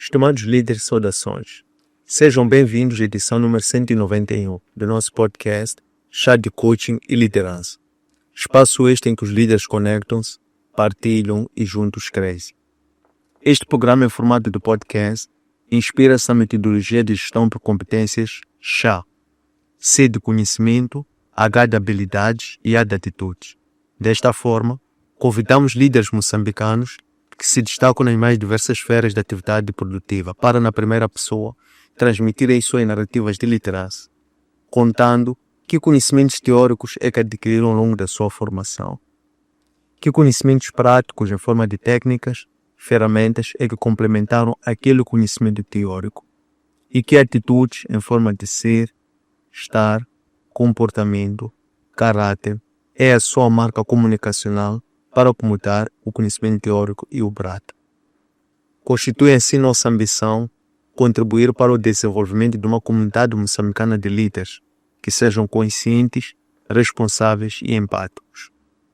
Estimados líderes, saudações. Sejam bem-vindos à edição número 191 do nosso podcast Chá de Coaching e Liderança. Espaço este em que os líderes conectam-se, partilham e juntos crescem. Este programa em formato de podcast inspira-se na metodologia de gestão por competências CHA. C de conhecimento, H de habilidades e A de atitudes. Desta forma, convidamos líderes moçambicanos que se destacam nas mais diversas esferas da atividade produtiva para, na primeira pessoa, transmitirem suas narrativas de liderança, contando que conhecimentos teóricos é que adquiriram ao longo da sua formação, que conhecimentos práticos em forma de técnicas, ferramentas é que complementaram aquele conhecimento teórico e que atitudes em forma de ser, estar, comportamento, caráter é a sua marca comunicacional para comutar o conhecimento teórico e o prático. Constitui assim nossa ambição contribuir para o desenvolvimento de uma comunidade moçambicana de líderes que sejam conscientes, responsáveis e empáticos.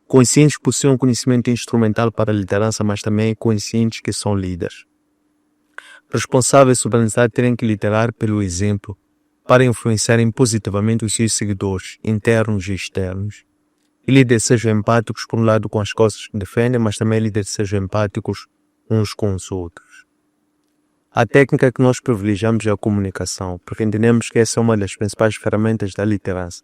Conscientes que possuem um conhecimento instrumental para a liderança, mas também conscientes que são líderes. Responsáveis sobre a necessidade de terem que liderar pelo exemplo para influenciarem positivamente os seus seguidores, internos e externos. E líderes sejam empáticos, por um lado, com as causas que defendem, mas também líderes sejam empáticos uns com os outros. A técnica que nós privilegiamos é a comunicação, porque entendemos que essa é uma das principais ferramentas da liderança,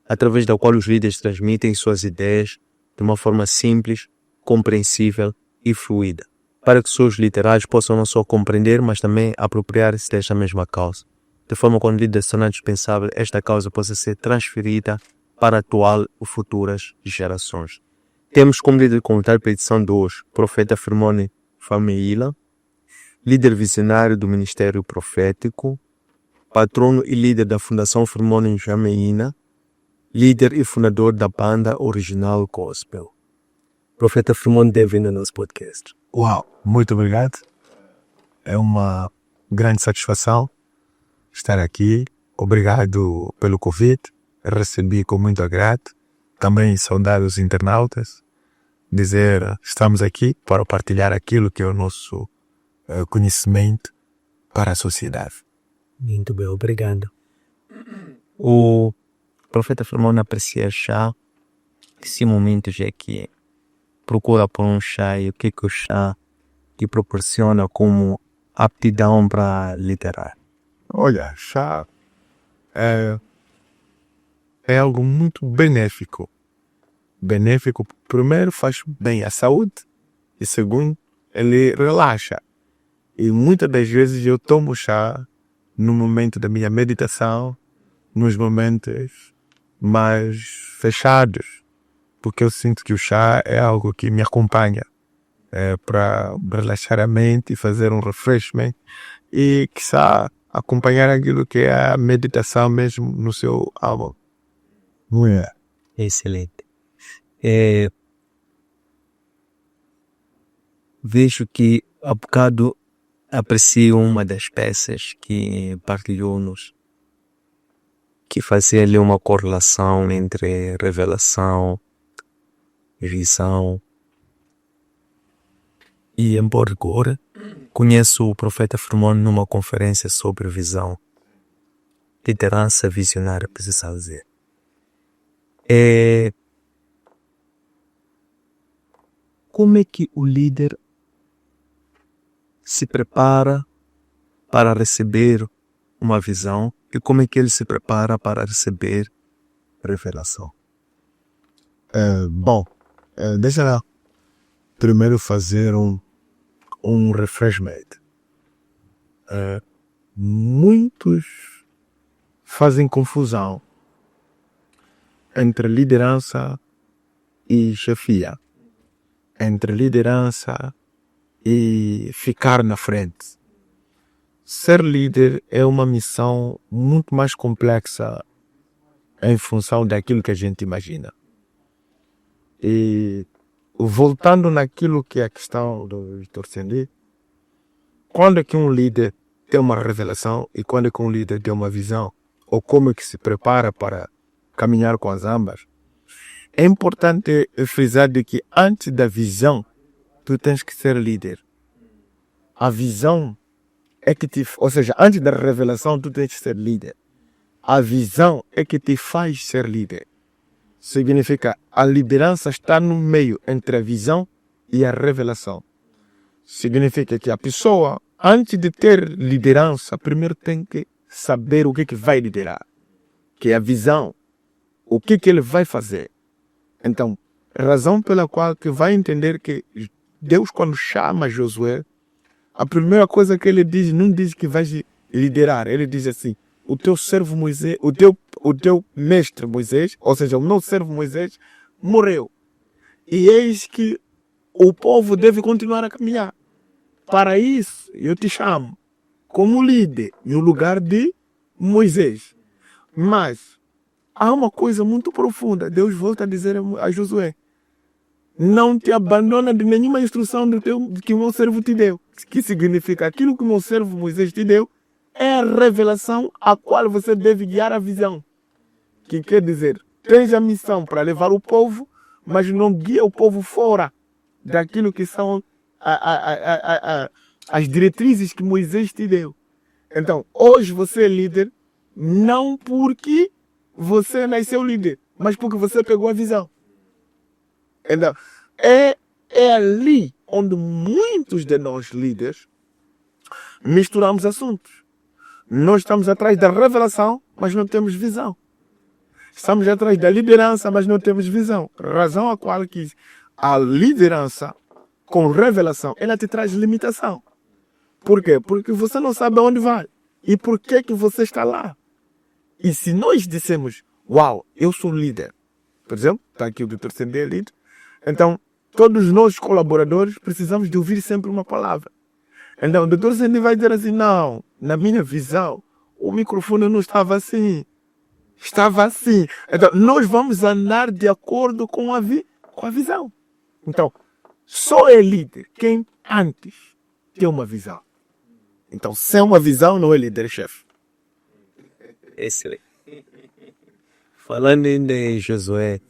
através da qual os líderes transmitem suas ideias de uma forma simples, compreensível e fluida, para que seus liderados possam não só compreender, mas também apropriar-se desta mesma causa, de forma que quando o líder se torna dispensável, esta causa possa ser transferida para a atual ou futuras gerações. Temos como líder comunitário para a edição de hoje, Profeta Firmone Fameila, líder visionário do Ministério Profético, patrono e líder da Fundação Firmone Jameína, líder e fundador da banda Original Gospel. Profeta Firmone, bem-vindo ao nosso podcast. Uau, muito obrigado. É uma grande satisfação estar aqui. Obrigado pelo convite. Recebi com muito agrado. Também saudar os internautas. Dizer, estamos aqui para partilhar aquilo que é o nosso conhecimento para a sociedade. Muito bem, obrigado. O Profeta Firmone aprecia chá. Que momentos é que procura por um chá e o que o chá te proporciona como aptidão para liderar? Olha, chá é algo muito benéfico. Benéfico, primeiro, faz bem à saúde e segundo, ele relaxa. E muitas das vezes eu tomo chá no momento da minha meditação, nos momentos mais fechados, porque eu sinto que o chá é algo que me acompanha para relaxar a mente e fazer um refreshment e, quiçá, acompanhar aquilo que é a meditação mesmo no seu alma. Excelente. Vejo que há bocado aprecio uma das peças que partilhou-nos, que fazia ali uma correlação entre revelação, visão. E em bom rigor, conheço o Profeta Firmone numa conferência sobre visão. Liderança visionária, precisa dizer. Como é que o líder se prepara para receber uma visão e como é que ele se prepara para receber revelação? Deixa lá primeiro fazer um refreshment. Muitos fazem confusão entre liderança e chefia, entre liderança e ficar na frente. Ser líder é uma missão muito mais complexa em função daquilo que a gente imagina. E voltando naquilo que é a questão do Victor Sendi, quando é que um líder tem uma revelação e quando é que um líder tem uma visão, ou como é que se prepara para caminhar com as ambas, é importante frisar de que antes da visão, tu tens que ser líder. A visão é que ou seja, antes da revelação tu tens de ser líder. A visão é que te faz ser líder. Significa, a liderança está no meio entre a visão e a revelação. Significa que a pessoa, antes de ter liderança, primeiro tem que saber o que vai liderar. Que é a visão. O que ele vai fazer. Então, razão pela qual que vai entender que Deus, quando chama Josué, a primeira coisa que ele diz, não diz que vai liderar. Ele diz assim, o teu servo Moisés, o teu mestre Moisés, ou seja, o meu servo Moisés, morreu. E eis que o povo deve continuar a caminhar. Para isso, eu te chamo como líder no lugar de Moisés. Mas há uma coisa muito profunda. Deus volta a dizer a Josué, não te abandona de nenhuma instrução que o meu servo te deu. Que significa, aquilo que o meu servo Moisés te deu é a revelação a qual você deve guiar a visão. Que quer dizer, tens a missão para levar o povo, mas não guia o povo fora daquilo que são as diretrizes que Moisés te deu. Então, hoje você é líder, não porque você nasceu líder, mas porque você pegou a visão. Então, é ali onde muitos de nós líderes misturamos assuntos. Nós estamos atrás da revelação, mas não temos visão. Estamos atrás da liderança, mas não temos visão. Razão a qual que a liderança com revelação, ela te traz limitação. Por quê? Porque você não sabe aonde vai. E por que que você está lá? E se nós dissemos, uau, eu sou líder. Por exemplo, está aqui o Dr. Sendê, líder. Então, todos nós colaboradores precisamos de ouvir sempre uma palavra. Então, o Dr. Sendê vai dizer assim, não, na minha visão, o microfone não estava assim. Estava assim. Então, nós vamos andar de acordo com a visão. Então, só é líder quem antes tem uma visão. Então, sem uma visão, não é líder, chefe. Excelente. Falando em Josué,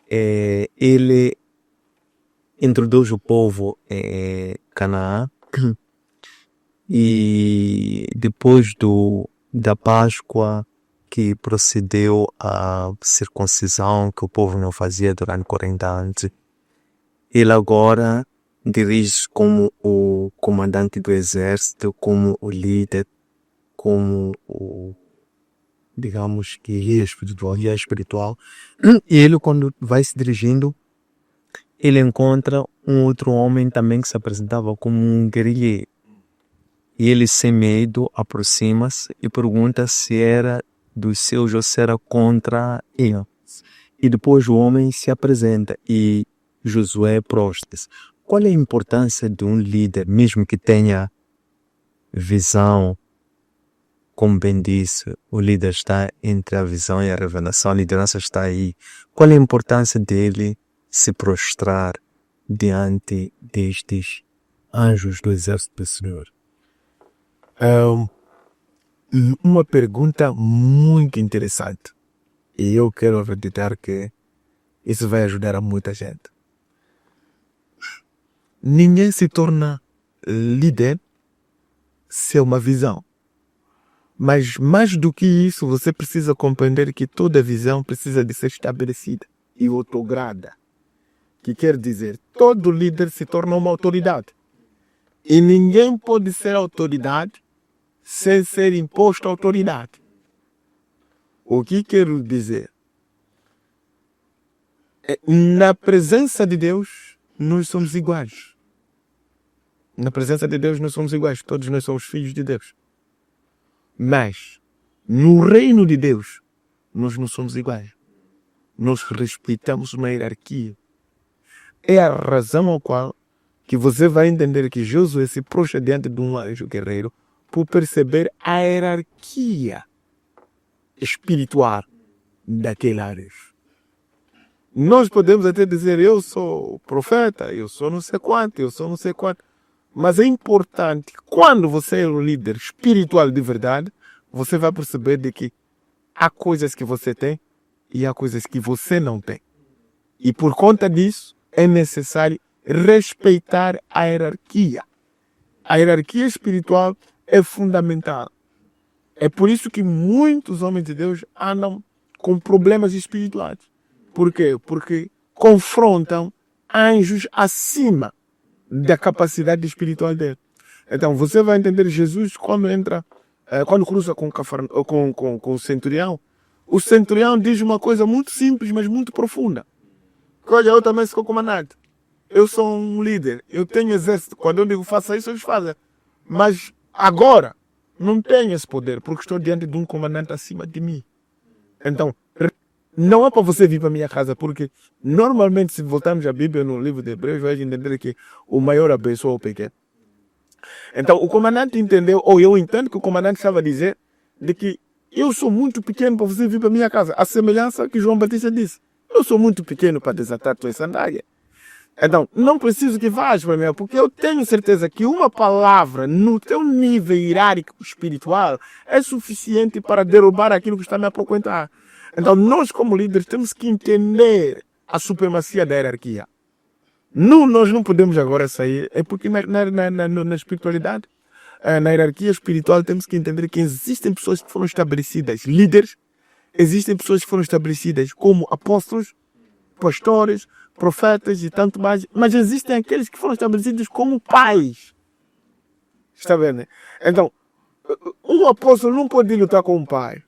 ele introduz o povo em Canaã e depois da Páscoa que procedeu a circuncisão que o povo não fazia durante 40 anos, ele agora dirige como o comandante do exército, como o líder, como o, digamos que guia espiritual. E ele, quando vai se dirigindo, ele encontra um outro homem também que se apresentava como um guerrilheiro. E ele, sem medo, aproxima-se e pergunta se era dos seus ou se era contra ele. E depois o homem se apresenta e Josué prostra-se. Qual é a importância de um líder, mesmo que tenha visão? Como bem disse, o líder está entre a visão e a revelação, a liderança está aí. Qual é a importância dele se prostrar diante destes anjos do exército do Senhor? Uma pergunta muito interessante. E eu quero acreditar que isso vai ajudar a muita gente. Ninguém se torna líder sem uma visão. Mas mais do que isso, você precisa compreender que toda visão precisa de ser estabelecida e autograda. Que quer dizer, todo líder se torna uma autoridade. E ninguém pode ser autoridade sem ser imposto à autoridade. O que quero dizer? Na presença de Deus, nós somos iguais. Na presença de Deus, nós somos iguais. Todos nós somos filhos de Deus. Mas, no reino de Deus, nós não somos iguais. Nós respeitamos uma hierarquia. É a razão ao qual que você vai entender que Josué se prostra diante de um anjo guerreiro por perceber a hierarquia espiritual daquele anjo. Nós podemos até dizer, eu sou profeta, eu sou não sei quanto, eu sou não sei quanto. Mas é importante, quando você é um líder espiritual de verdade, você vai perceber de que há coisas que você tem e há coisas que você não tem. E por conta disso, é necessário respeitar a hierarquia. A hierarquia espiritual é fundamental. É por isso que muitos homens de Deus andam com problemas espirituais. Por quê? Porque confrontam anjos acima da capacidade espiritual dele. Então, você vai entender Jesus quando entra, quando cruza com o centurião. O centurião diz uma coisa muito simples, mas muito profunda. Olha, eu também sou comandante. Eu sou um líder. Eu tenho exército. Quando eu digo faça isso, eles fazem. Mas agora, não tenho esse poder, porque estou diante de um comandante acima de mim. Então, não é para você vir para a minha casa, porque normalmente, se voltarmos à Bíblia no livro de Hebreus, vai entender que o maior abençoa o pequeno. Então, o comandante entendeu, ou eu entendo que o comandante estava a dizer, de que eu sou muito pequeno para você vir para a minha casa. A semelhança que João Batista disse. Eu sou muito pequeno para desatar tua sandália. Então, não preciso que vás para mim, porque eu tenho certeza que uma palavra no teu nível hierárquico espiritual é suficiente para derrubar aquilo que está me a frequentar. Então, nós como líderes temos que entender a supremacia da hierarquia. Nós não podemos agora sair, é porque na espiritualidade, na hierarquia espiritual, temos que entender que existem pessoas que foram estabelecidas líderes, existem pessoas que foram estabelecidas como apóstolos, pastores, profetas e tanto mais, mas existem aqueles que foram estabelecidos como pais. Está vendo? Né? Então, um apóstolo não pode lutar com um pai.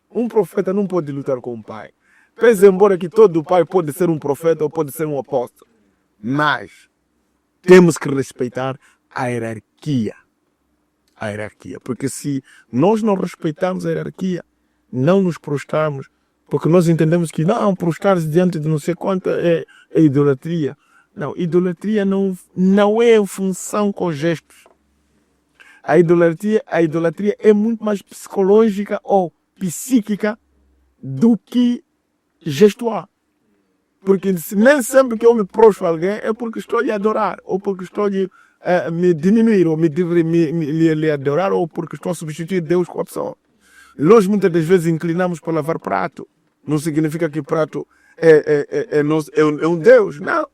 Um profeta não pode lutar com um pai. Pese embora que todo pai pode ser um profeta ou pode ser um apóstolo. Mas temos que respeitar a hierarquia. A hierarquia. Porque se nós não respeitarmos a hierarquia, não nos prostrarmos, porque nós entendemos que não, prostrar-se diante de não sei quanto é idolatria. Não, idolatria não é função com gestos. A idolatria é muito mais psicológica ou psíquica do que gestual. Porque nem sempre que eu me prostro a alguém é porque estou a adorar, ou porque estou a me diminuir, ou lhe adorar, ou porque estou a substituir Deus com a pessoa. Nós muitas das vezes inclinamos para lavar prato. Não significa que prato é um Deus, não.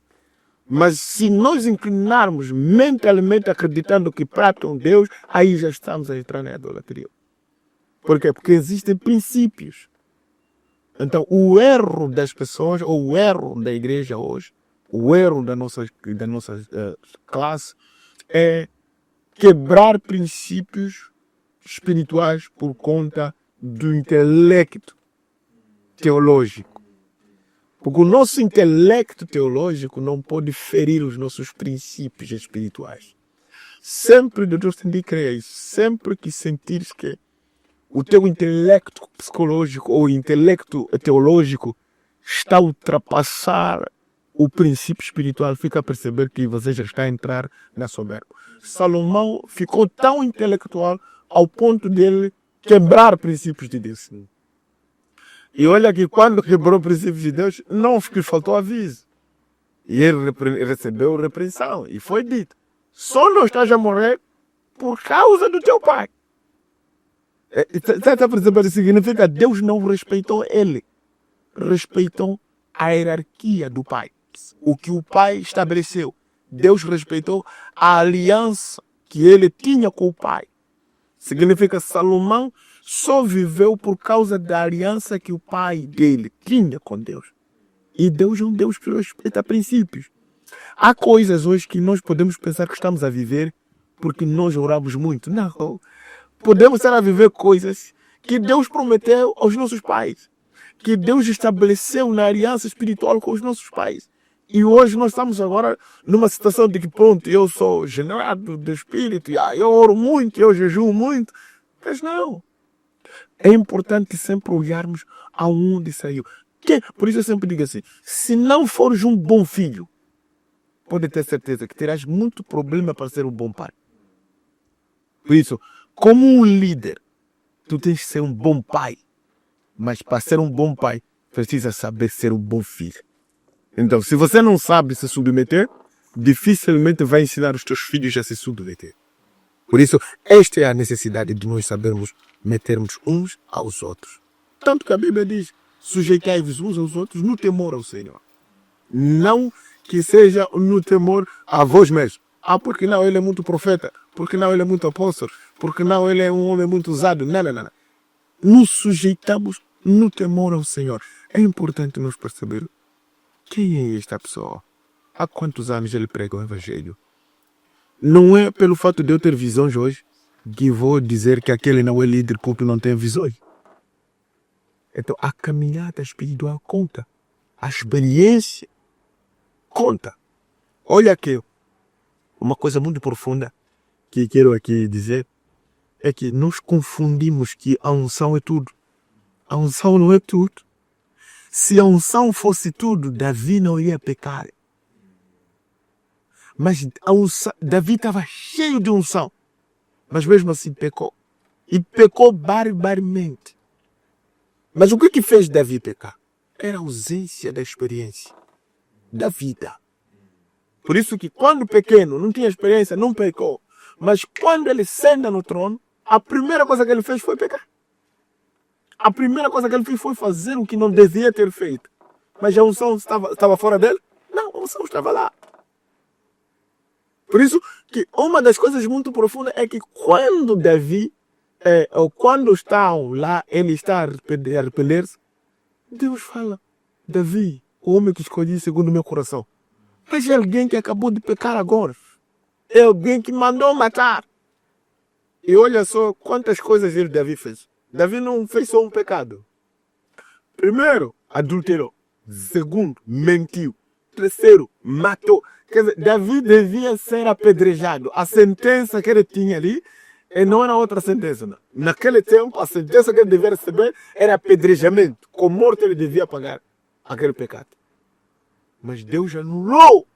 Mas se nós inclinarmos mentalmente acreditando que prato é um Deus, aí já estamos a entrar na idolatria. Por quê? Porque existem princípios. Então, o erro das pessoas, ou o erro da igreja hoje, o erro da nossa classe, é quebrar princípios espirituais por conta do intelecto teológico. Porque o nosso intelecto teológico não pode ferir os nossos princípios espirituais. Sempre Deus tem de crer isso. Sempre que sentires que o teu intelecto psicológico ou intelecto teológico está a ultrapassar o princípio espiritual, fica a perceber que você já está a entrar na soberba. Salomão ficou tão intelectual ao ponto dele quebrar princípios de Deus. E olha que quando quebrou princípios de Deus, não faltou aviso. E ele recebeu repreensão. E foi dito, só não estás a morrer por causa do teu pai. Está a perceber? Significa que Deus não respeitou ele. Respeitou a hierarquia do pai. O que o pai estabeleceu. Deus respeitou a aliança que ele tinha com o pai. Significa que Salomão só viveu por causa da aliança que o pai dele tinha com Deus. E Deus é um Deus que respeita princípios. Há coisas hoje que nós podemos pensar que estamos a viver porque nós oramos muito. Não. Podemos estar a viver coisas que Deus prometeu aos nossos pais. Que Deus estabeleceu na aliança espiritual com os nossos pais. E hoje nós estamos agora numa situação de que, pronto, eu sou generado do Espírito, eu oro muito, eu jejuo muito. Mas não. É importante sempre olharmos aonde saiu. Por isso eu sempre digo assim, se não fores um bom filho, pode ter certeza que terás muito problema para ser um bom pai. Por isso, como um líder, tu tens que ser um bom pai. Mas para ser um bom pai, precisa saber ser um bom filho. Então, se você não sabe se submeter, dificilmente vai ensinar os teus filhos a se submeter. Por isso, esta é a necessidade de nós sabermos metermos uns aos outros. Tanto que a Bíblia diz, sujeitai-vos uns aos outros no temor ao Senhor. Não que seja no temor a vós mesmos. Porque não, ele é muito profeta. Porque não, ele é muito apóstolo. porque não, ele é um homem muito usado. Não, não, não. Nos sujeitamos no temor ao Senhor. É importante nós perceber quem é esta pessoa. Há quantos anos ele prega o Evangelho? Não é pelo fato de eu ter visões hoje que vou dizer que aquele não é líder porque não tem visões. Então a caminhada espiritual conta. A experiência conta. Olha aqui, uma coisa muito profunda que quero aqui dizer é que nós confundimos que a unção é tudo. A unção não é tudo. Se a unção fosse tudo, Davi não ia pecar. Mas a unção, Davi estava cheio de unção. Mas mesmo assim pecou. E pecou barbaramente. Mas o que fez Davi pecar? Era a ausência da experiência. Da vida. Por isso que quando pequeno, não tinha experiência, não pecou. Mas quando ele senta no trono, a primeira coisa que ele fez foi pecar. A primeira coisa que ele fez foi fazer o que não devia ter feito. Mas a unção estava fora dele? Não, a unção estava lá. Por isso que uma das coisas muito profundas é que quando Davi, ou quando está lá, ele está a arrepender-se, Deus fala, Davi, o homem que escolhi segundo o meu coração. Mas é alguém que acabou de pecar agora. É alguém que mandou matar. E olha só quantas coisas Davi fez. Davi não fez só um pecado. Primeiro, adulterou. Segundo, mentiu. Terceiro, matou. Quer dizer, Davi devia ser apedrejado. A sentença que ele tinha ali não era outra sentença. Não. Naquele tempo, a sentença que ele devia receber era apedrejamento. Com morte ele devia pagar aquele pecado. Mas Deus anulou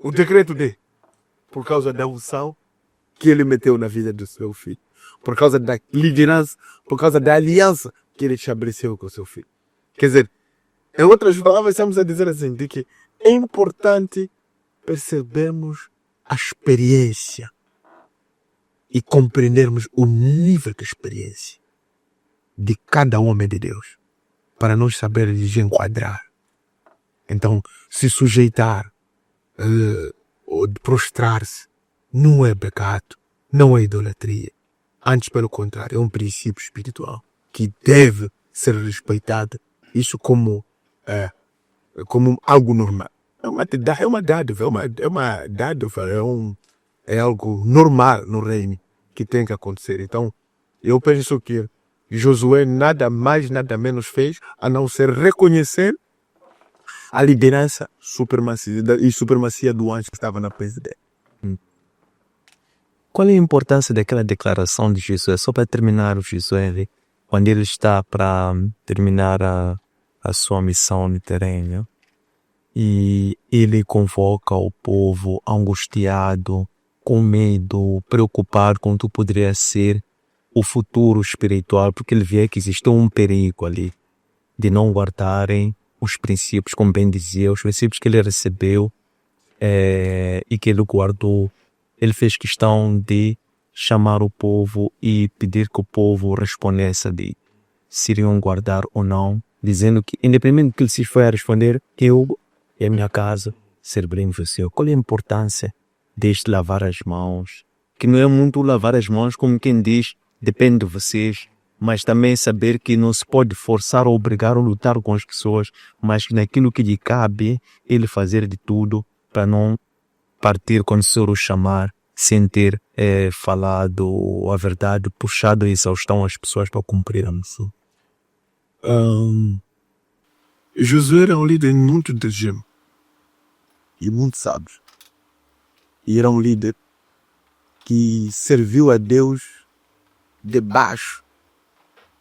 o decreto dele por causa da unção que ele meteu na vida do seu filho. Por causa da liderança, por causa da aliança que ele estabeleceu com o seu filho. Quer dizer, em outras palavras, estamos a dizer assim, de que é importante percebermos a experiência e compreendermos o nível de experiência de cada homem de Deus, para nós sabermos enquadrar. Então, se sujeitar ou prostrar-se não é pecado, não é idolatria. Antes, pelo contrário, é um princípio espiritual que deve ser respeitado. Isso como algo normal. É uma dádiva, é algo normal no reino que tem que acontecer. Então, eu penso que Josué nada mais, nada menos fez a não ser reconhecer a liderança e supremacia do anjo que estava na frente dele. Qual é a importância daquela declaração de Josué? Só para terminar o Josué, quando ele está para terminar a sua missão no terreno, e ele convoca o povo angustiado, com medo, preocupado com o que poderia ser o futuro espiritual, porque ele vê que existe um perigo ali de não guardarem os princípios, como bem dizia, os princípios que ele recebeu e que ele guardou. Ele fez questão de chamar o povo e pedir que o povo respondesse ali se iriam guardar ou não, dizendo que, independente do que ele se foi a responder, eu e a minha casa serviremos o Senhor. Qual é a importância deste lavar as mãos? Que não é muito lavar as mãos como quem diz, depende de vocês, mas também saber que não se pode forçar ou obrigar ou lutar com as pessoas, mas que naquilo que lhe cabe, ele fazer de tudo para não partir quando o Senhor o chamar, sem ter falado a verdade, puxado a exaustão às pessoas para cumprir a missão. Josué era um líder muito inteligente e muito sábio. E era um líder que serviu a Deus debaixo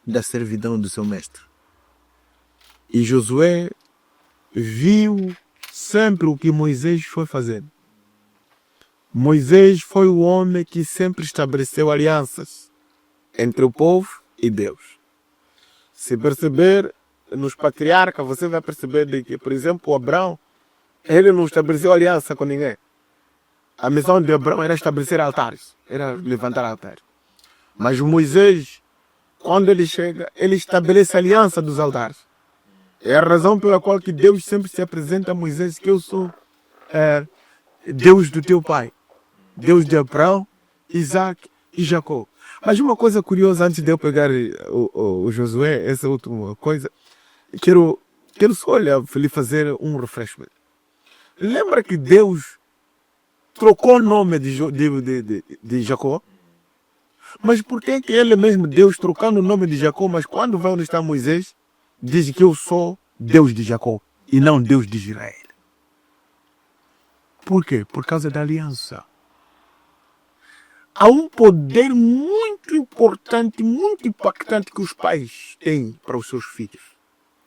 da servidão do seu mestre. E Josué viu sempre o que Moisés foi fazendo. Moisés foi o homem que sempre estabeleceu alianças entre o povo e Deus. Se perceber nos patriarcas, você vai perceber de que, por exemplo, Abraão, ele não estabeleceu aliança com ninguém. A missão de Abraão era estabelecer altares, era levantar altares. Mas Moisés, quando ele chega, ele estabelece a aliança dos altares. É a razão pela qual que Deus sempre se apresenta a Moisés, que eu sou Deus do teu pai, Deus de Abraão, Isaac e Jacó. Mas uma coisa curiosa, antes de eu pegar o Josué, essa última coisa, quero só lhe fazer um refreshment. Lembra que Deus trocou o nome de Jacó? Mas por que ele mesmo, Deus, trocando o nome de Jacó, mas quando vai onde está Moisés, diz que eu sou Deus de Jacó e não Deus de Israel? Por quê? Por causa da aliança. Há um poder muito importante, muito impactante que os pais têm para os seus filhos,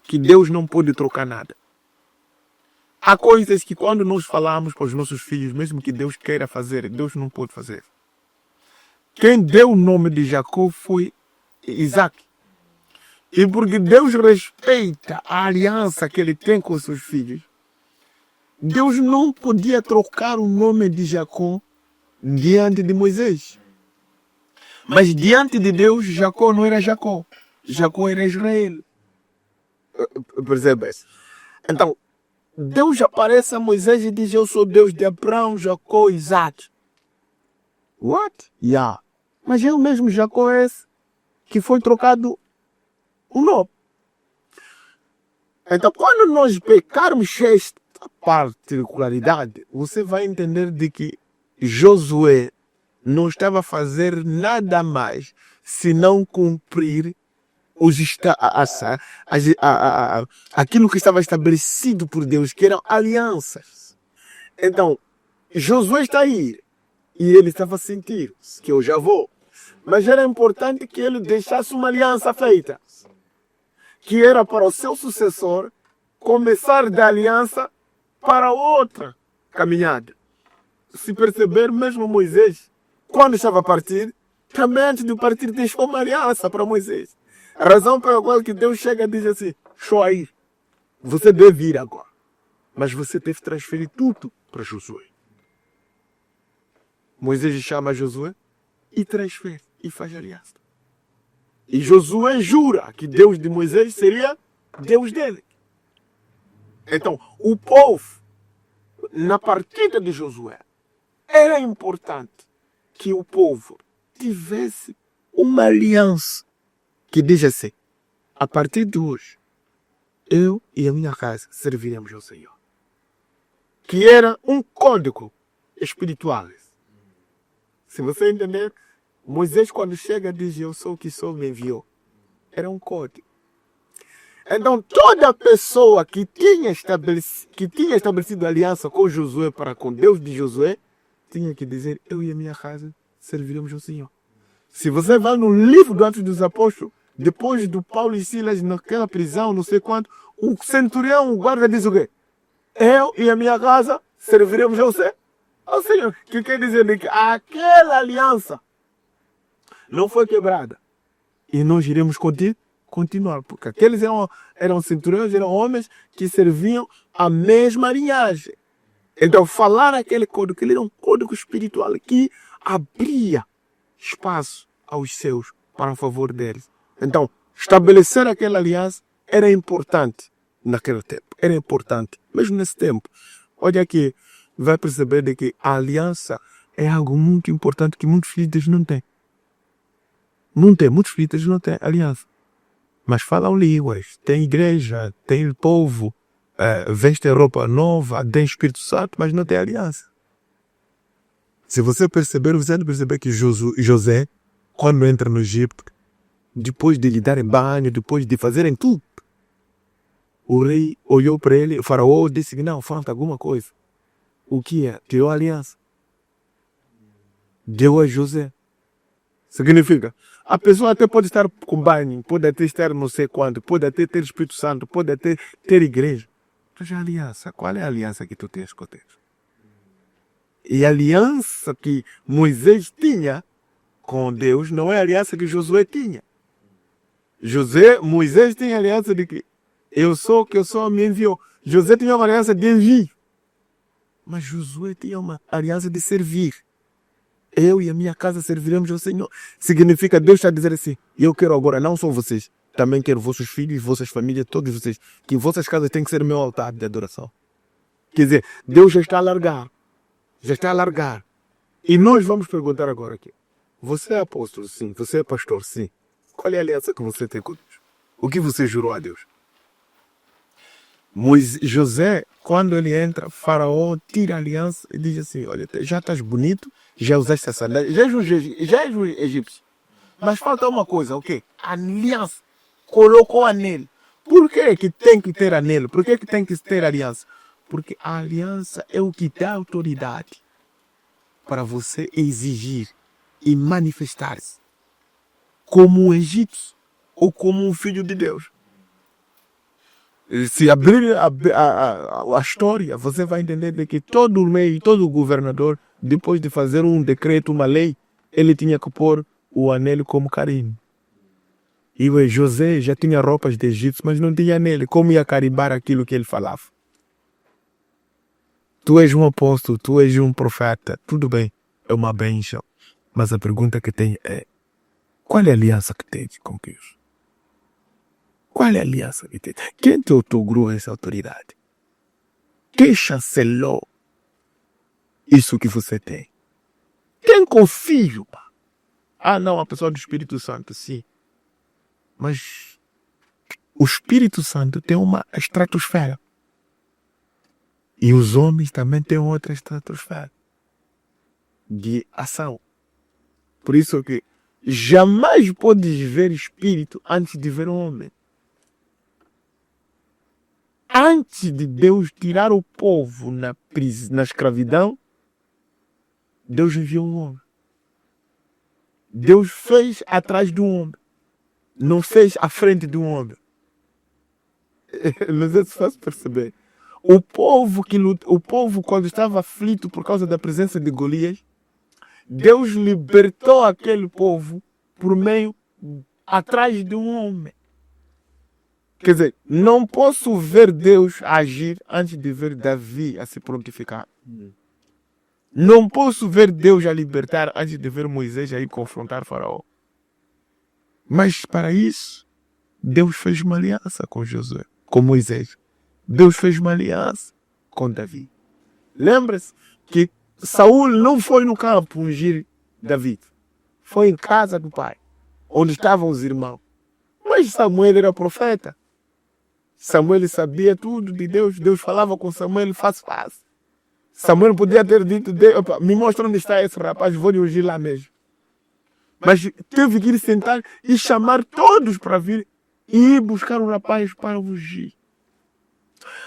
que Deus não pode trocar nada. Há coisas que quando nós falamos para os nossos filhos, mesmo que Deus queira fazer, Deus não pode fazer. Quem deu o nome de Jacó foi Isaac. E porque Deus respeita a aliança que ele tem com os seus filhos, Deus não podia trocar o nome de Jacó diante de Moisés. Mas diante de Deus, Jacó não era Jacó. Jacó era Israel. Percebe? Então, Deus aparece a Moisés e diz: eu sou Deus de Abraão, Jacó e Isaac. What? Yeah. Mas é o mesmo Jacó esse que foi trocado o nome. Então, quando nós pecarmos esta particularidade, você vai entender de que Josué não estava a fazer nada mais senão cumprir aquilo que estava estabelecido por Deus, que eram alianças. Então, Josué está aí e ele estava a sentir que eu já vou. Mas era importante que ele deixasse uma aliança feita, que era para o seu sucessor começar da aliança para outra caminhada. Se perceber, mesmo Moisés, quando estava a partir, também antes de partir deixou uma aliança para Moisés. A razão pela qual que Deus chega e diz assim: Shoair, você deve ir agora, mas você deve transferir tudo para Josué. Moisés chama Josué e transfere e faz aliança. E Josué jura que Deus de Moisés seria Deus dele. Então, o povo, na partida de Josué, era importante que o povo tivesse uma aliança que diz assim: a partir de hoje, eu e a minha casa serviremos ao Senhor. Que era um código espiritual. Se você entender, Moisés, quando chega, diz: eu sou o que sou, me enviou. Era um código. Então, toda pessoa que tinha estabelecido aliança com Josué para com Deus de Josué, tinha que dizer: eu e a minha casa serviremos ao Senhor. Se você vai no livro do Atos dos Apóstolos, depois do Paulo e Silas naquela prisão, não sei quanto, o centurião, o guarda, diz o quê? Eu e a minha casa serviremos ao Senhor. Que quer dizer que aquela aliança não foi quebrada. E nós iremos continuar, porque aqueles eram centuriões, eram homens que serviam a mesma linhagem. Então, falar aquele código, ele era um código espiritual que abria espaço aos seus para o favor deles. Então, estabelecer aquela aliança era importante naquele tempo. Era importante, mesmo nesse tempo. Olha aqui, vai perceber de que a aliança é algo muito importante que muitos filhos não têm. Muitos filhos não têm aliança. Mas falam línguas, tem igreja, tem povo, vestem roupa nova, tem Espírito Santo, mas não tem aliança. Se você perceber, você vai perceber que José, quando entra no Egito, depois de lhe darem banho, depois de fazerem tudo, o rei olhou para ele, o faraó disse que não, falta alguma coisa. O que é? Tirou a aliança. Deu a José. Significa, a pessoa até pode estar com banho, pode até estar não sei quanto, pode até ter Espírito Santo, pode até ter igreja. Mas a aliança, qual é a aliança que tu tens com Deus? E a aliança que Moisés tinha com Deus não é a aliança que Josué tinha. Moisés tinha a aliança de que eu sou o que eu sou, me enviou. José tinha uma aliança de envio. Mas Josué tinha uma aliança de servir. Eu e a minha casa serviremos ao Senhor. Significa, Deus está a dizer assim: eu quero agora, não só vocês, também quero vossos filhos, vossas famílias, todos vocês, que vossas casas têm que ser meu altar de adoração. Quer dizer, Deus já está a alargar. E nós vamos perguntar agora aqui. Você é apóstolo, sim. Você é pastor, sim. Qual é a aliança que você tem com Deus? O que você jurou a Deus? José, quando ele entra, Faraó tira a aliança e diz assim, olha, já estás bonito, já usaste essa sandália, já és um egípcio. Mas falta uma coisa, o quê? A aliança. Colocou anel. Por que tem que ter anel? Por que tem que ter aliança? Porque a aliança é o que dá autoridade para você exigir e manifestar-se como um egípcio ou como um filho de Deus. Se abrir a história, você vai entender de que todo rei, todo governador, depois de fazer um decreto, uma lei, ele tinha que pôr o anel como carimbo. E o José já tinha roupas de egípcio, mas não tinha anel. Como ia carimbar aquilo que ele falava? Tu és um apóstolo, tu és um profeta, tudo bem, é uma bênção. Mas a pergunta que tem é, qual é a aliança que tens com Deus? Qual é a aliança que tens? Quem te otorgou essa autoridade? Quem chancelou isso que você tem? Quem confia? Ah, não, a pessoa do Espírito Santo, sim. Mas o Espírito Santo tem uma estratosfera. E os homens também têm outra estratosfera de ação. Por isso que jamais podes ver espírito antes de ver um homem. Antes de Deus tirar o povo na escravidão, Deus enviou um homem. Deus fez atrás de um homem. Não fez à frente de um homem. Não sei se faz perceber. O povo, quando estava aflito por causa da presença de Golias, Deus libertou aquele povo por meio atrás de um homem. Quer dizer, não posso ver Deus agir antes de ver Davi a se prontificar. Não posso ver Deus a libertar antes de ver Moisés a ir confrontar Faraó. Mas para isso, Deus fez uma aliança com Josué, com Moisés. Deus fez uma aliança com Davi. Lembra-se que Saul não foi no campo ungir Davi. Foi em casa do pai, onde estavam os irmãos. Mas Samuel era profeta. Samuel sabia tudo de Deus. Deus falava com Samuel face a face. Samuel podia ter dito, me mostra onde está esse rapaz, vou lhe ungir lá mesmo. Mas teve que ir sentar e chamar todos para vir e ir buscar o rapaz para ungir.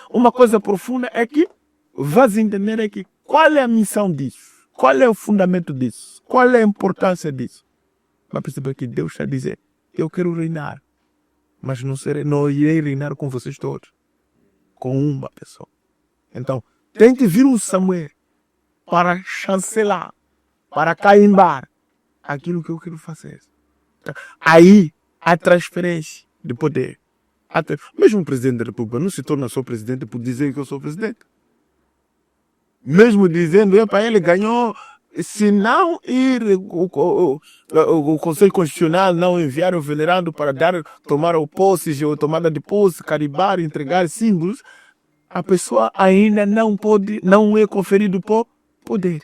Uma coisa profunda é que vais entender é que qual é a missão disso? Qual é o fundamento disso? Qual é a importância disso? Vai perceber que Deus está a dizer, eu quero reinar, mas não irei reinar com vocês todos, com uma pessoa. Então, tem que vir um Samuel para chancelar, para carimbar aquilo que eu quero fazer. Aí, a transferência de poder. Mesmo o presidente da República não se torna só presidente por dizer que eu sou presidente. Mesmo dizendo, ele ganhou, se não ir o Conselho Constitucional não enviar o venerando para tomar o posse, ou tomada de posse, carimbar, entregar símbolos, a pessoa ainda não é conferido poder.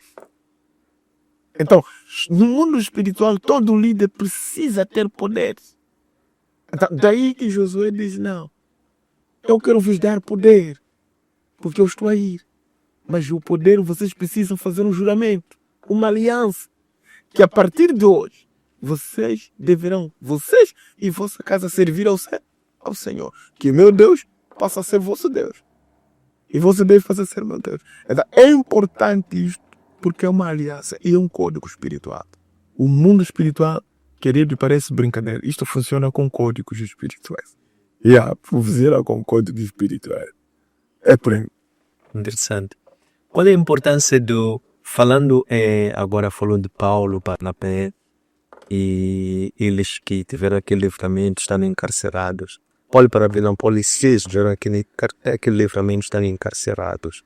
Então, no mundo espiritual, todo líder precisa ter poder. Então, daí que Josué diz, não, eu quero vos dar poder, porque eu estou a ir. Mas o poder, vocês precisam fazer um juramento, uma aliança, que a partir de hoje, vocês e vossa casa servir ao Senhor. Que meu Deus possa ser vosso Deus. E você deve fazer ser meu Deus. Então, é importante isto, porque é uma aliança e é um código espiritual. O mundo espiritual, querido, parece brincadeira. Isto funciona com códigos espirituais. Funciona com códigos espirituais. É por aí. Interessante. Qual é a importância agora falou de Paulo, Barnabé, e eles que tiveram aquele livramento, estão encarcerados. Paulo e Barnabé, Paulo e Silas tiveram aquele livramento, estão encarcerados.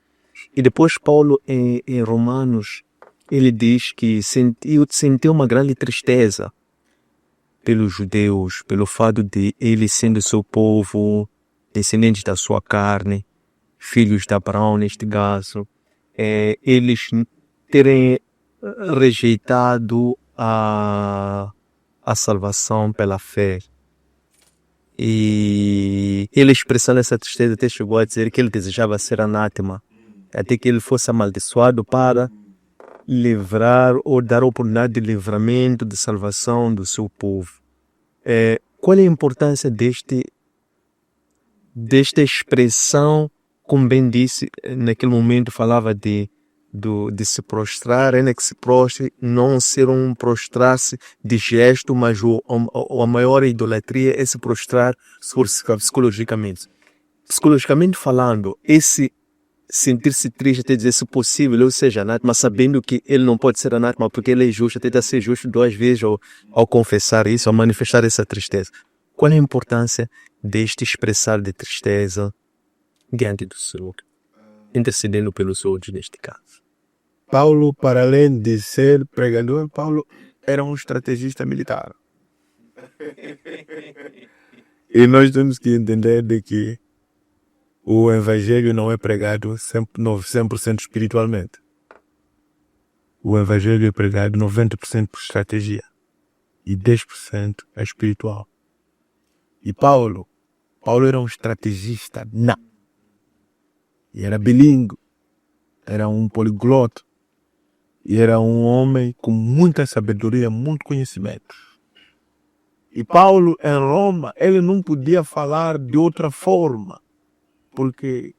E depois Paulo, em Romanos, ele diz que sentiu uma grande tristeza pelos judeus, pelo fato de eles sendo seu povo, descendentes da sua carne, filhos de Abraão neste caso, eles terem rejeitado a salvação pela fé. E ele, expressando essa tristeza, até chegou a dizer que ele desejava ser anátema, até que ele fosse amaldiçoado para livrar ou dar oportunidade de livramento, de salvação do seu povo. Qual é a importância desta expressão? Como bem disse, naquele momento falava de se prostrar, ainda que se prostre, não ser um prostrar-se de gesto, mas a maior idolatria é se prostrar psicologicamente. Psicologicamente falando, esse sentir-se triste até dizer se possível eu seja anátema, sabendo que ele não pode ser anátema porque ele é justo, até ser justo 2 vezes ao confessar isso, ao manifestar essa tristeza. Qual é a importância deste expressar de tristeza diante do Senhor, intercedendo pelos outros neste caso? Paulo, para além de ser pregador, Paulo era um estrategista militar. E nós temos que entender de que o evangelho não é pregado 100% espiritualmente. O evangelho é pregado 90% por estratégia e 10% é espiritual. E Paulo era um estrategista, não. E era bilíngue, era um poliglota. E era um homem com muita sabedoria, muito conhecimento. E Paulo, em Roma, ele não podia falar de outra forma. Porque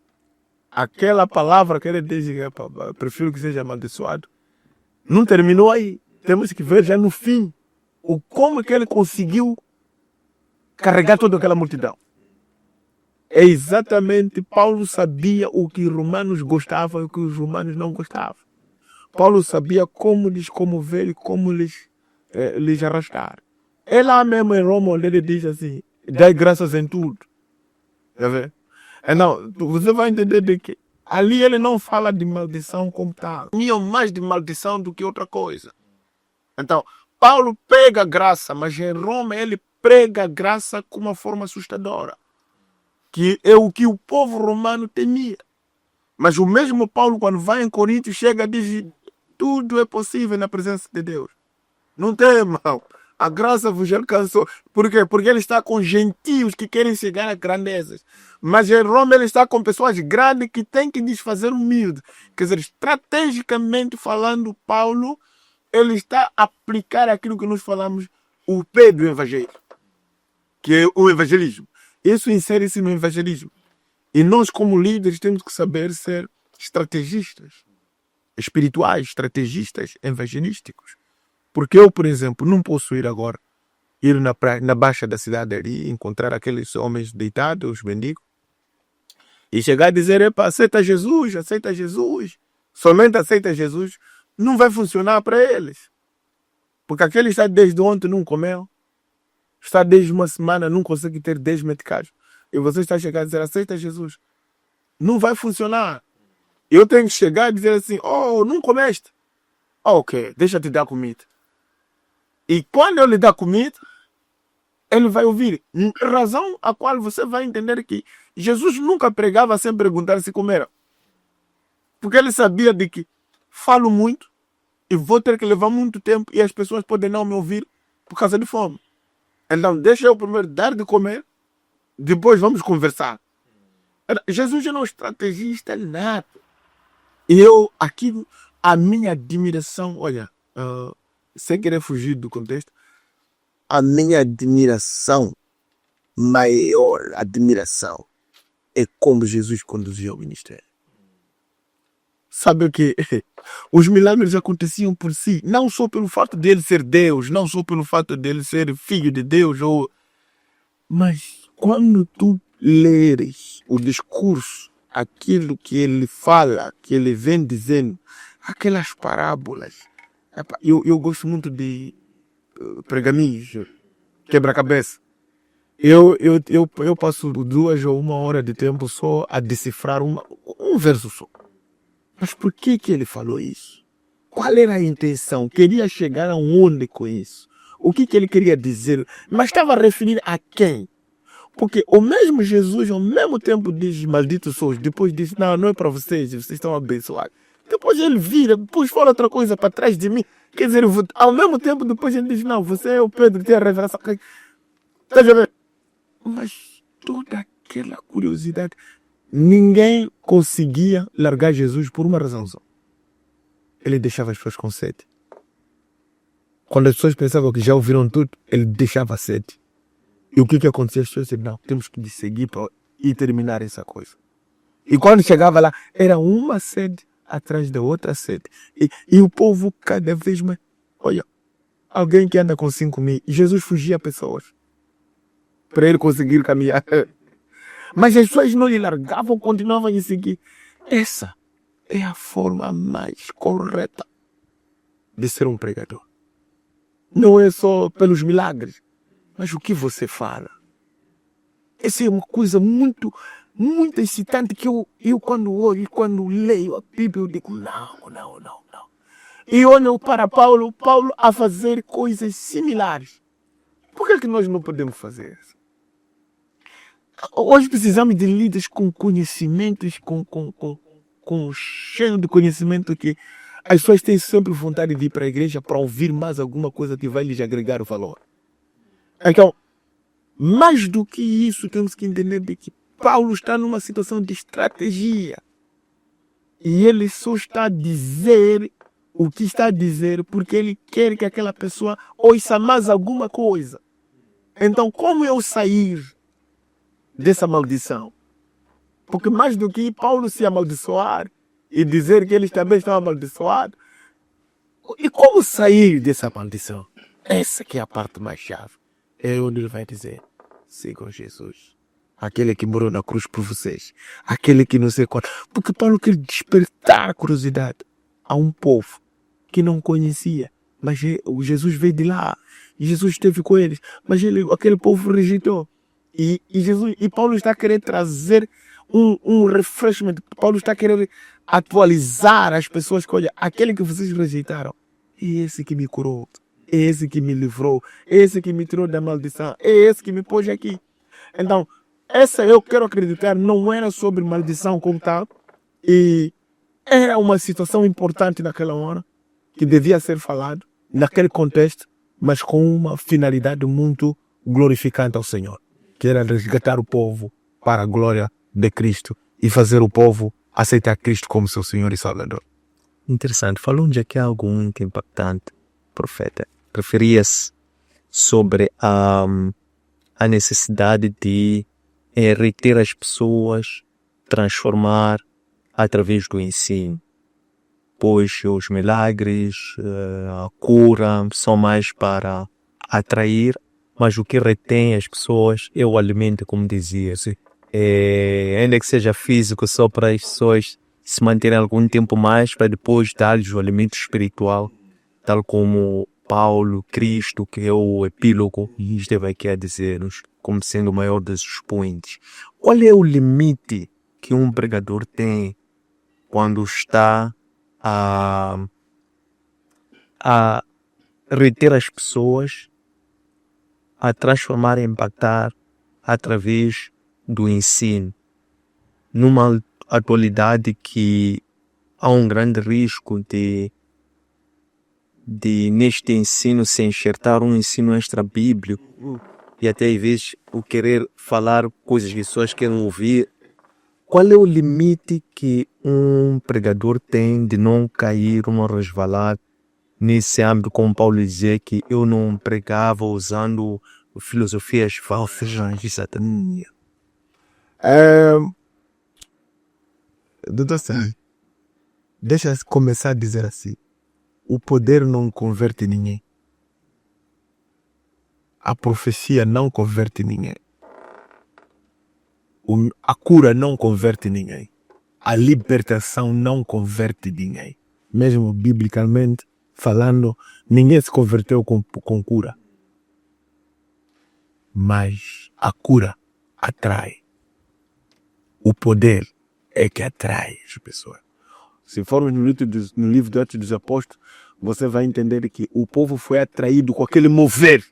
aquela palavra que ele diz, prefiro que seja amaldiçoado, não terminou aí. Temos que ver já no fim como que ele conseguiu carregar toda aquela multidão. É exatamente, Paulo sabia o que os romanos gostavam e o que os romanos não gostavam. Paulo sabia como lhes comover e como lhes arrastar. É lá mesmo em Roma onde ele diz assim, dai graças em tudo. Tá vendo? Então, você vai entender de que ali ele não fala de maldição como tal. Tinha mais de maldição do que outra coisa. Então, Paulo pega a graça, mas em Roma ele prega a graça com uma forma assustadora. Que é o que o povo romano temia. Mas o mesmo Paulo, quando vai em Corinto, chega e diz: tudo é possível na presença de Deus. Não tem, irmão. A graça vos alcançou. Por quê? Porque ele está com gentios que querem chegar a grandezas. Mas em Roma ele está com pessoas grandes que têm que desfazer humilde. Quer dizer, estrategicamente falando, Paulo, ele está a aplicar aquilo que nós falamos, o pé do evangelho, que é o evangelismo. Isso insere-se no evangelismo. E nós, como líderes, temos que saber ser estrategistas espirituais, estrategistas evangelísticos. Porque eu, por exemplo, não posso ir agora, ir na baixa da cidade ali, encontrar aqueles homens deitados, os mendigos, e chegar a dizer: epa, aceita Jesus, somente aceita Jesus. Não vai funcionar para eles. Porque aquele está desde ontem, não comeu. Está desde uma semana, não consegue ter 10 medicados. E você está chegando a dizer: aceita Jesus. Não vai funcionar. Eu tenho que chegar e dizer assim: oh, não comeste? Ok, deixa eu te dar comida. E quando eu lhe dar comida, ele vai ouvir. Razão a qual você vai entender que Jesus nunca pregava sem perguntar se comeram. Porque ele sabia de que falo muito e vou ter que levar muito tempo e as pessoas podem não me ouvir por causa de fome. Então deixa eu primeiro dar de comer, depois vamos conversar. Jesus era um estrategista nato. E eu, aqui, a minha admiração, olha, sem querer fugir do contexto, a minha admiração, maior admiração, é como Jesus conduziu o ministério. Sabe o que? Os milagres aconteciam por si, não só pelo fato dele ser Deus, não só pelo fato dele ser filho de Deus, mas quando tu leres o discurso, aquilo que ele fala, que ele vem dizendo, aquelas parábolas. Eu gosto muito de pergaminhos, quebra-cabeça. Eu passo 2 ou 1 hora de tempo só a decifrar um verso só. Mas por que ele falou isso? Qual era a intenção? Queria chegar aonde com isso? O que ele queria dizer? Mas estava a referir a quem? Porque o mesmo Jesus, ao mesmo tempo, diz: malditos sois. Depois diz: não é para vocês, vocês estão abençoados. Depois ele vira, depois fala outra coisa para trás de mim. Quer dizer, ao mesmo tempo, depois ele diz, não, você é o Pedro que tem a revelação. Está a ver? Mas toda aquela curiosidade, ninguém conseguia largar Jesus por uma razão só. Ele deixava as pessoas com sede. Quando as pessoas pensavam que já ouviram tudo, ele deixava a sede. E o que acontecia? As pessoas diziam, não, temos que seguir e terminar essa coisa. E quando chegava lá, era uma sede atrás da outra sede. E o povo cada vez mais... Olha, alguém que anda com 5.000, Jesus fugia a pessoas para ele conseguir caminhar. Mas as pessoas não lhe largavam, continuavam a lhe seguir. Essa é a forma mais correta de ser um pregador. Não é só pelos milagres, mas o que você fala. Essa é uma coisa muito excitante que eu quando olho e quando leio a Bíblia, eu digo, não. E olho para Paulo a fazer coisas similares. Por que nós não podemos fazer isso? Hoje precisamos de líderes com conhecimentos, com cheio de conhecimento que as pessoas têm sempre vontade de ir para a igreja para ouvir mais alguma coisa que vai lhes agregar o valor. Então, mais do que isso, temos que entender de que Paulo está numa situação de estratégia. E ele só está a dizer o que está a dizer porque ele quer que aquela pessoa ouça mais alguma coisa. Então, como eu sair dessa maldição? Porque mais do que Paulo se amaldiçoar e dizer que eles também estão amaldiçoados, e como sair dessa maldição? Essa que é a parte mais chave. É onde ele vai dizer, sigam Jesus. Aquele que morou na cruz por vocês. Aquele que não sei qual. Porque Paulo quer despertar a curiosidade a um povo que não conhecia. Mas o Jesus veio de lá. E Jesus esteve com eles. Mas aquele povo rejeitou. E Paulo está querendo trazer um refreshment. Paulo está querendo atualizar as pessoas que, olha, aquele que vocês rejeitaram, é esse que me curou, é esse que me livrou, é esse que me tirou da maldição, é esse que me pôs aqui. Então, essa eu quero acreditar não era sobre maldição como tal, e era uma situação importante naquela hora, que devia ser falado, naquele contexto, mas com uma finalidade muito glorificante ao Senhor, que era resgatar o povo para a glória de Cristo e fazer o povo aceitar Cristo como seu Senhor e Salvador. Interessante. Falou de aqui algo muito impactante, profeta. Referia-se sobre a necessidade de reter as pessoas, transformar através do ensino. Pois os milagres, a cura são mais para atrair, mas o que retém as pessoas é o alimento, como dizia. Ainda que seja físico, só para as pessoas se manterem algum tempo mais, para depois dar-lhes o alimento espiritual, tal como Paulo, Cristo, que é o epílogo, e esteve aqui a dizer-nos, como sendo o maior dos expoentes. Qual é o limite que um pregador tem quando está a reter as pessoas, a transformar e impactar através do ensino, numa atualidade que há um grande risco de neste ensino se enxertar um ensino extra-bíblico e até às vezes o querer falar coisas que as pessoas querem ouvir. Qual é o limite que um pregador tem de não cair, não resvalar nesse âmbito, como Paulo dizia que eu não pregava usando filosofias falsas de Satanás? Doutor Sérgio, deixa eu começar a dizer assim. O poder não converte ninguém. A profecia não converte ninguém. A cura não converte ninguém. A libertação não converte ninguém. Mesmo biblicamente falando, ninguém se converteu com cura. Mas a cura atrai. O poder é que atrai as pessoas. Se formos no livro dos Atos dos Apóstolos, você vai entender que o povo foi atraído com aquele mover.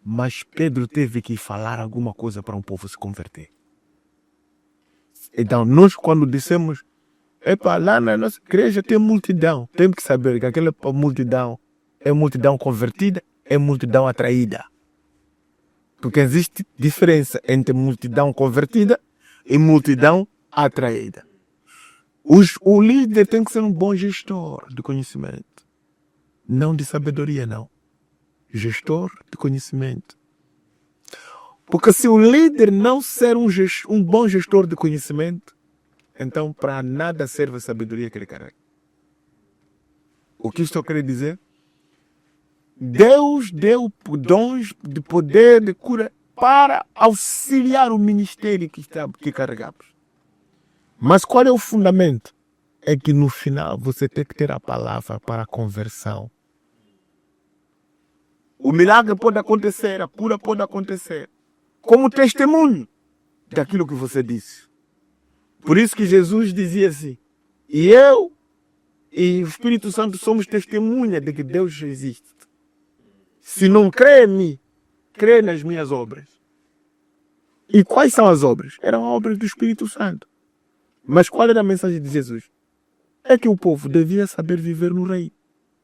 Mas Pedro teve que falar alguma coisa para um povo se converter. Então, nós quando dissemos Lá na nossa igreja tem multidão. Temos que saber que aquela multidão é multidão convertida, é multidão atraída. Porque existe diferença entre multidão convertida e multidão atraída. O líder tem que ser um bom gestor de conhecimento. Não de sabedoria, não. Gestor de conhecimento. Porque se o líder não ser um bom gestor de conhecimento, então para nada serve a sabedoria que ele carrega. O que estou querendo dizer? Deus deu dons de poder, de cura, para auxiliar o ministério que carregamos. Mas qual é o fundamento? É que no final você tem que ter a palavra para a conversão. O milagre pode acontecer, a cura pode acontecer, como testemunho daquilo que você disse. Por isso que Jesus dizia assim, e eu e o Espírito Santo somos testemunha de que Deus existe. Se não crê em mim, crê nas minhas obras. E quais são as obras? Eram obras do Espírito Santo. Mas qual era a mensagem de Jesus? É que o povo devia saber viver no reino.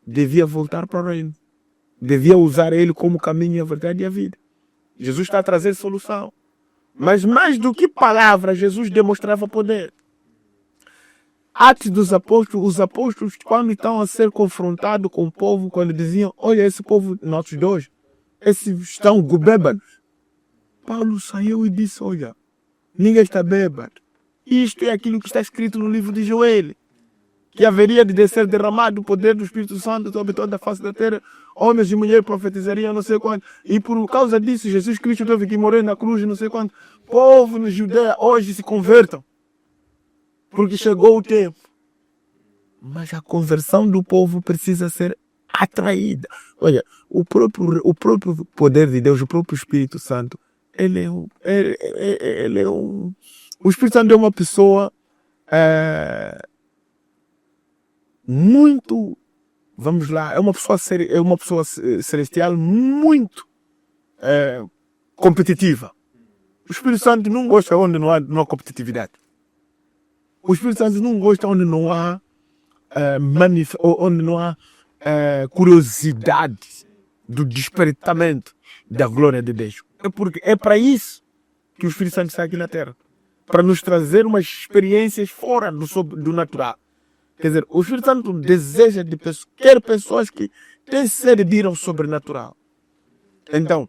Devia voltar para o reino. Devia usar ele como caminho, a verdade e a vida. Jesus está a trazer solução. Mas mais do que palavras, Jesus demonstrava poder. Atos dos Apóstolos, os apóstolos, quando estão a ser confrontados com o povo, quando diziam, olha, esse povo, nossos dois, esses estão bêbados. Paulo saiu e disse, olha, ninguém está bêbado. Isto é aquilo que está escrito no livro de Joel, que haveria de descer derramado o poder do Espírito Santo sobre toda a face da terra, homens e mulheres profetizariam não sei quanto. E por causa disso, Jesus Cristo teve que morrer na cruz, não sei quanto. Povo na Judeia hoje se convertam. Porque chegou o tempo. Mas a conversão do povo precisa ser atraída. Olha, o próprio poder de Deus, o próprio Espírito Santo, o Espírito Santo é uma pessoa muito, vamos lá, é uma pessoa celestial muito competitiva. O Espírito Santo não gosta onde não há competitividade. O Espírito Santo não gosta onde não há curiosidade do despertamento da glória de Deus. Porque é para isso que o Espírito Santo está aqui na Terra. Para nos trazer umas experiências fora do natural. Quer dizer, o Espírito Santo deseja quer pessoas que têm sede de ir ao sobrenatural. Então,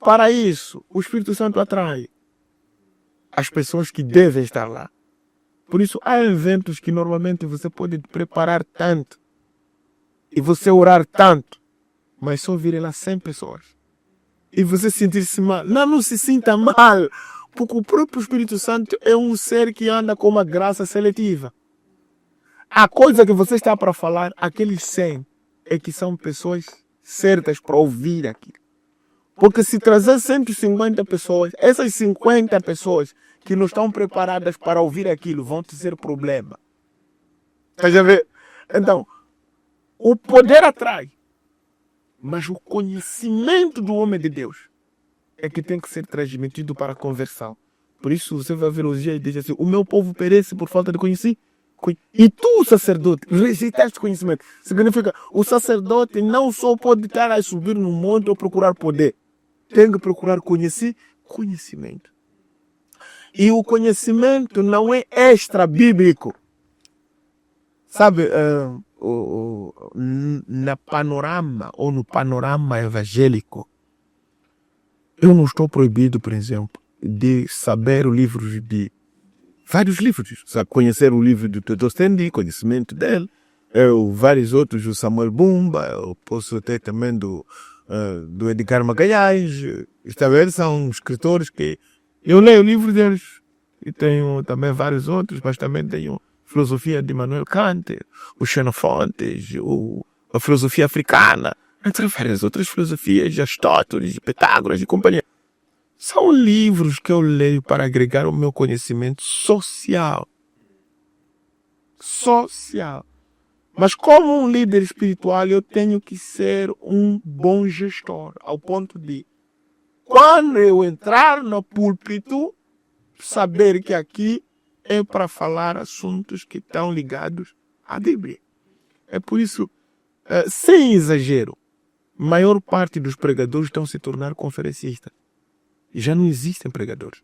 para isso, o Espírito Santo atrai as pessoas que devem estar lá. Por isso, há eventos que normalmente você pode preparar tanto e você orar tanto, mas só virem lá 100 pessoas. E você sentir-se mal. Não se sinta mal, porque o próprio Espírito Santo é um ser que anda com uma graça seletiva. A coisa que você está para falar, aqueles 100, é que são pessoas certas para ouvir aquilo. Porque se trazer 150 pessoas, essas 50 pessoas que não estão preparadas para ouvir aquilo vão ter problema. Está a ver? Então, o poder atrai, mas o conhecimento do homem de Deus é que tem que ser transmitido para a conversão. Por isso você vai ver os dias e diz assim, o meu povo perece por falta de conhecimento. E tu, sacerdote, rejeitaste conhecimento. Significa, o sacerdote não só pode estar a subir no monte ou procurar poder. Tem que procurar conhecimento. E o conhecimento não é extra-bíblico. Sabe, no panorama evangélico, eu não estou proibido, por exemplo, de saber vários livros. Sabe, conhecer o livro do Testostendi, conhecimento dele. Vários outros, do Samuel Bumba, eu posso ter também do Edgar Magalhães. São escritores que eu leio o livro deles. E tenho também vários outros, mas também tenho filosofia de Immanuel Kant, o Xenofontes, a filosofia africana, entre várias outras filosofias de Aristóteles, de Pitágoras e companhia. São livros que eu leio para agregar o meu conhecimento social. Mas como um líder espiritual, eu tenho que ser um bom gestor, ao ponto de, quando eu entrar no púlpito, saber que aqui é para falar assuntos que estão ligados à Bíblia. É por isso, sem exagero, a maior parte dos pregadores estão se tornando conferencistas. E já não existem pregadores.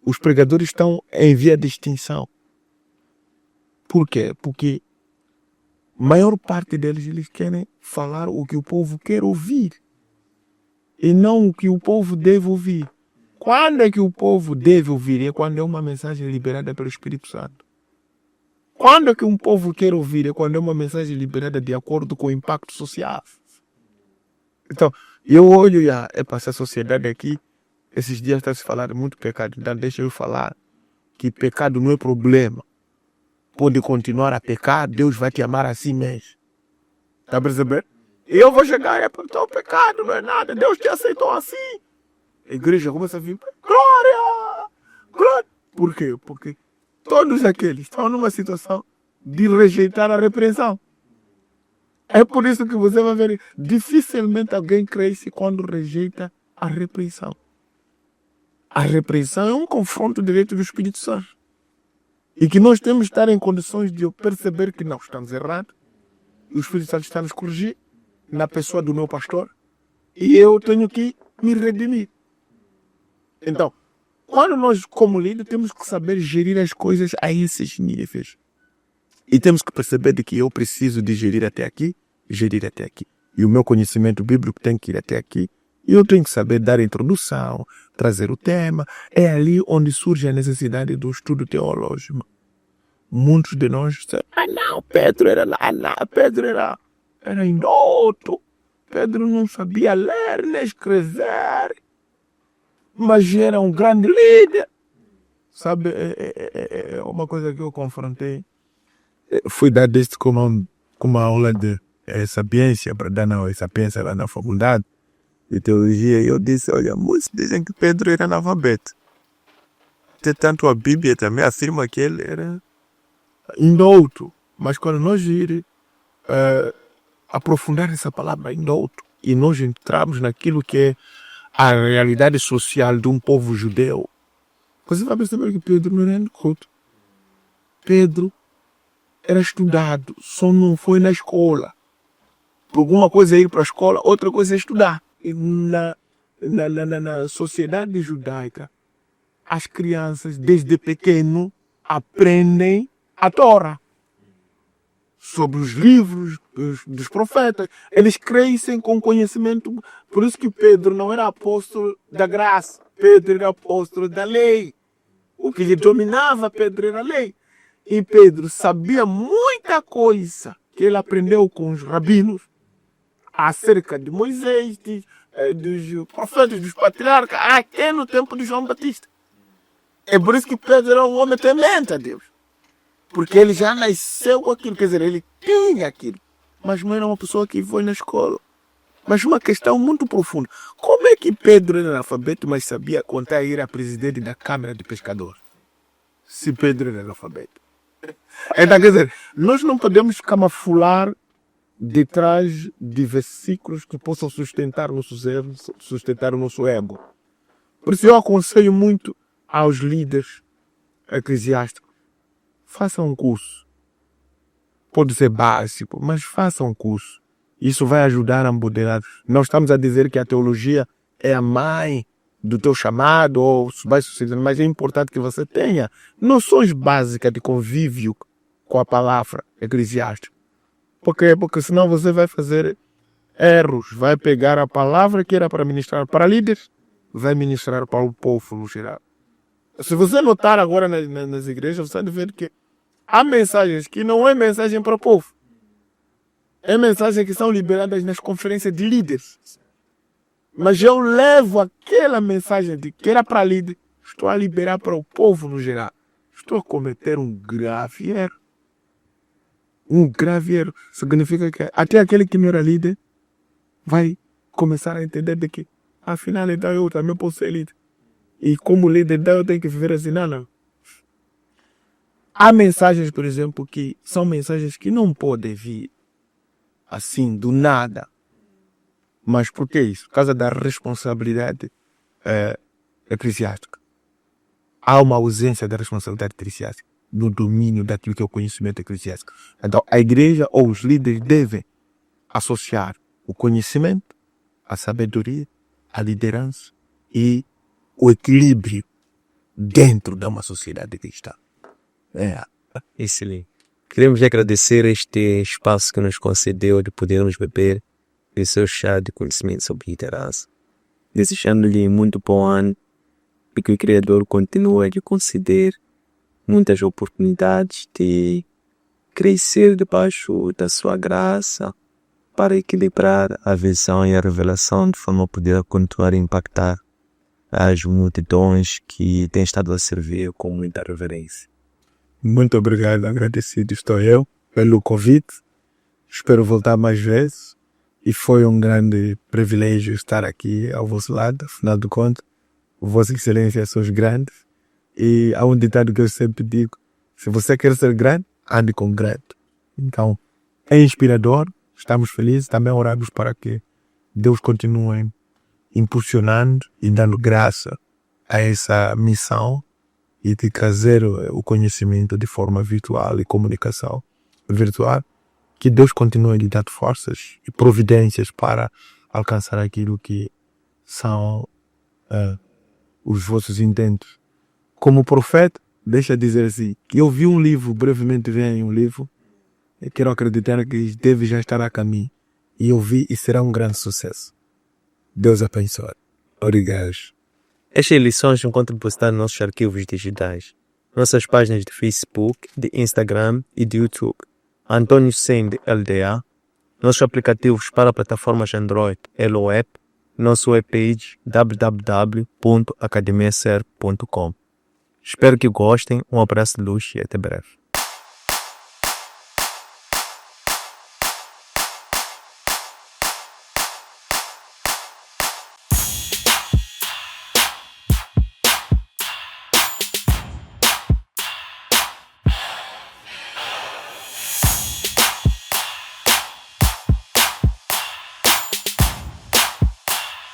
Os pregadores estão em via de extinção. Por quê? Porque a maior parte deles eles querem falar o que o povo quer ouvir e não o que o povo deve ouvir. Quando é que o povo deve ouvir? É quando é uma mensagem liberada pelo Espírito Santo. Quando é que um povo quer ouvir? É quando é uma mensagem liberada de acordo com o impacto social. Então, eu olho para essa sociedade aqui, esses dias está se falando muito pecado, então deixa eu falar que pecado não é problema. Pode continuar a pecar, Deus vai te amar assim mesmo. Está a perceber? E eu vou chegar e apontar o pecado, não é nada, Deus te aceitou assim. A igreja começa a vir, glória! Glória! Por quê? Porque todos aqueles estão numa situação de rejeitar a repreensão. É por isso que você vai ver, dificilmente alguém cresce quando rejeita a repreensão. A repreensão é um confronto direto do Espírito Santo. E que nós temos que estar em condições de perceber que não estamos errados. O Espírito Santo está nos corrigir na pessoa do meu pastor. E eu tenho que me redimir. Então, quando nós, como líder, temos que saber gerir as coisas a esses níveis. E temos que perceber de que eu preciso de gerir até aqui. E o meu conhecimento bíblico tem que ir até aqui. E eu tenho que saber dar a introdução, trazer o tema. É ali onde surge a necessidade do estudo teológico. Muitos de nós dizem, não, Pedro era lá, Pedro era indouto. Pedro não sabia ler nem escrever. Mas era um grande líder. Sabe, é uma coisa que eu confrontei. Fui dar deste como uma aula de sapiência, para dar sapiência lá na faculdade de teologia. E eu disse, olha, muitos dizem que Pedro era analfabeto. Até tanto a Bíblia também afirma que ele era indouto. Mas quando nós aprofundar essa palavra indouto e nós entramos naquilo que é a realidade social de um povo judeu, você vai perceber que Pedro não era indouto. Pedro era estudado, só não foi na escola. Alguma coisa é ir para a escola, outra coisa é estudar. E na sociedade judaica, as crianças, desde pequeno, aprendem a Torá. Sobre os livros dos profetas. Eles crescem com conhecimento. Por isso que Pedro não era apóstolo da graça. Pedro era apóstolo da lei. O que lhe dominava, Pedro, era a lei. E Pedro sabia muita coisa que ele aprendeu com os rabinos acerca de Moisés, dos profetas, dos patriarcas, até no tempo de João Batista. É por isso que Pedro era um homem temente a Deus. Porque ele já nasceu com aquilo, quer dizer, ele tinha aquilo. Mas não era uma pessoa que foi na escola. Mas uma questão muito profunda. Como é que Pedro era analfabeto, mas sabia contar e era presidente da Câmara de Pescadores? Se Pedro era analfabeto. Então, quer dizer, nós não podemos camuflar detrás de versículos que possam sustentar o nosso ego. Por isso eu aconselho muito aos líderes eclesiásticos. Façam um curso. Pode ser básico, mas façam um curso. Isso vai ajudar a moderar. Nós estamos a dizer que a teologia é a mãe do teu chamado, ou vai suceder, mas é importante que você tenha noções básicas de convívio com a palavra eclesiástica. Por quê? Porque senão você vai fazer erros. Vai pegar a palavra que era para ministrar para líderes, vai ministrar para o povo no geral. Se você notar agora nas igrejas, você vai ver que há mensagens que não é mensagem para o povo. É mensagens que são liberadas nas conferências de líderes. Mas eu levo aquela mensagem de que era para líder, estou a liberar para o povo no geral. Estou a cometer um grave erro. Um grave erro. Significa que até aquele que não era líder vai começar a entender de que, afinal, então eu também posso ser líder. E como líder, então eu tenho que viver assim, não. Há mensagens, por exemplo, que são mensagens que não podem vir assim, do nada. Mas por que isso? Por causa da responsabilidade eclesiástica. há uma ausência da responsabilidade eclesiástica no domínio daquilo que é o conhecimento eclesiástico. Então, a igreja ou os líderes devem associar o conhecimento, a sabedoria, a liderança e o equilíbrio dentro de uma sociedade cristã. Excelente. Queremos agradecer este espaço que nos concedeu de podermos beber do seu chá de conhecimento sobre liderança. Desejando-lhe muito bom ano e que o Criador continue a lhe conceder muitas oportunidades de crescer debaixo da sua graça para equilibrar a visão e a revelação de forma a poder continuar a impactar as multidões que têm estado a servir com muita reverência. Muito obrigado, agradecido estou eu pelo convite. Espero voltar mais vezes e foi um grande privilégio estar aqui ao vosso lado. Afinal de contas, Vossa Excelência são os grandes e há um ditado que eu sempre digo: se você quer ser grande, ande com grande. Então, é inspirador, estamos felizes, também oramos para que Deus continue impulsionando e dando graça a essa missão e de trazer o conhecimento de forma virtual e comunicação virtual, que Deus continue a lhe dar forças e providências para alcançar aquilo que são os vossos intentos. Como profeta, deixa dizer assim, que eu vi um livro, brevemente vem um livro, eu quero acreditar que deve já estar a caminho, e eu vi e será um grande sucesso. Deus abençoe. Obrigado. Estas lições encontram postadas nos nossos arquivos digitais, nossas páginas de Facebook, de Instagram e de YouTube, Antônio Sende LDA, nossos aplicativos para plataformas Android, Hello App, nosso webpage www.academiaser.com. Espero que gostem, um abraço de luz e até breve.